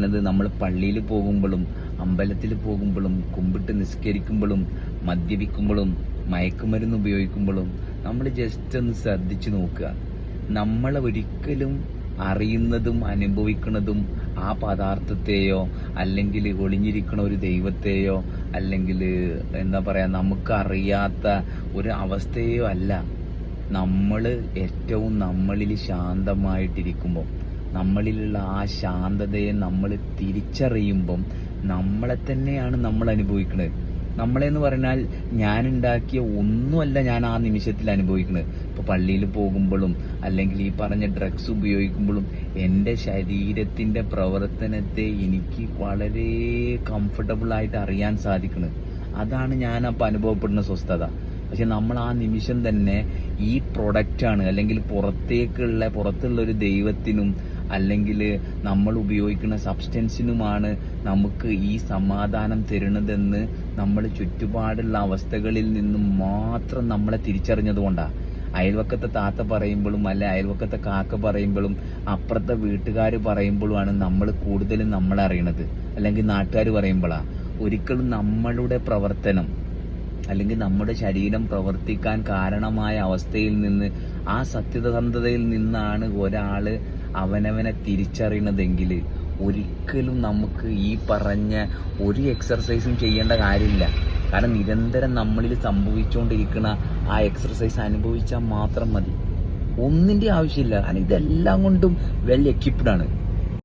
പറഞ്ഞത് നമ്മൾ പള്ളിയിൽ പോകുമ്പോഴും അമ്പലത്തിൽ പോകുമ്പോഴും കുമ്പിട്ട് നിസ്കരിക്കുമ്പോഴും മദ്യപിക്കുമ്പോഴും മയക്കുമരുന്ന് ഉപയോഗിക്കുമ്പോഴും നമ്മൾ ജസ്റ്റ് ഒന്ന് ശ്രദ്ധിച്ചു നോക്കുക. നമ്മളെ ഒരിക്കലും അറിയുന്നതും അനുഭവിക്കുന്നതും ആ പദാർത്ഥത്തെയോ അല്ലെങ്കിൽ ഒളിഞ്ഞിരിക്കുന്ന ഒരു ദൈവത്തെയോ അല്ലെങ്കിൽ എന്താ പറയാ നമുക്കറിയാത്ത ഒരു അവസ്ഥയെയോ അല്ല. നമ്മൾ ഏറ്റവും നമ്മളിൽ ശാന്തമായിട്ടിരിക്കുമ്പോൾ, നമ്മളിലുള്ള ആ ശാന്തതയെ നമ്മൾ തിരിച്ചറിയുമ്പം നമ്മളെ തന്നെയാണ് നമ്മൾ അനുഭവിക്കുന്നത്. നമ്മളെന്ന് പറഞ്ഞാൽ ഞാനുണ്ടാക്കിയ ഒന്നുമല്ല ഞാൻ ആ നിമിഷത്തിൽ അനുഭവിക്കുന്നത്. ഇപ്പോൾ പള്ളിയിൽ പോകുമ്പോഴും അല്ലെങ്കിൽ ഈ പറഞ്ഞ ഡ്രഗ്സ് ഉപയോഗിക്കുമ്പോഴും എൻ്റെ ശരീരത്തിൻ്റെ പ്രവർത്തനത്തെ എനിക്ക് വളരെ കംഫർട്ടബിളായിട്ട് അറിയാൻ സാധിക്കുന്നത്. അതാണ് ഞാൻ അപ്പോൾ അനുഭവപ്പെടുന്ന സ്വസ്ഥത. പക്ഷെ നമ്മൾ ആ നിമിഷം തന്നെ ഈ പ്രൊഡക്റ്റാണ് അല്ലെങ്കിൽ പുറത്തുള്ള ഒരു ദൈവത്തിനും അല്ലെങ്കിൽ നമ്മൾ ഉപയോഗിക്കുന്ന സബ്സ്റ്റൻസിനുമാണ് നമുക്ക് ഈ സമാധാനം തരുന്നതെന്ന് നമ്മൾ ചുറ്റുപാടുള്ള അവസ്ഥകളിൽ നിന്നും മാത്രം നമ്മളെ തിരിച്ചറിഞ്ഞതുകൊണ്ടാണ്. അയൽവക്കത്തെ താത്ത പറയുമ്പോഴും അല്ലെ അയൽവക്കത്തെ കാക്ക പറയുമ്പോഴും അപ്പുറത്തെ വീട്ടുകാർ പറയുമ്പോഴുമാണ് നമ്മൾ കൂടുതലും നമ്മളെ അറിയണത്, അല്ലെങ്കിൽ നാട്ടുകാർ പറയുമ്പോഴാണ്. ഒരിക്കലും നമ്മളുടെ പ്രവർത്തനം അല്ലെങ്കിൽ നമ്മുടെ ശരീരം പ്രവർത്തിക്കാൻ കാരണമായ അവസ്ഥയിൽ നിന്ന്, ആ സത്യസന്ധതയിൽ നിന്നാണ് ഒരാള് അവനവനെ തിരിച്ചറിയണതെങ്കിൽ ഒരിക്കലും നമുക്ക് ഈ പറഞ്ഞ ഒരു എക്സർസൈസും ചെയ്യേണ്ട കാര്യമില്ല. കാരണം നിരന്തരം നമ്മളിൽ സംഭവിച്ചുകൊണ്ടിരിക്കുന്ന ആ എക്സർസൈസ് അനുഭവിച്ചാൽ മാത്രം മതി. ഒന്നിൻ്റെ ആവശ്യമില്ല. കാരണം ഇതെല്ലാം കൊണ്ടും വെൽ എക്യുപ്ഡ് ആണ്.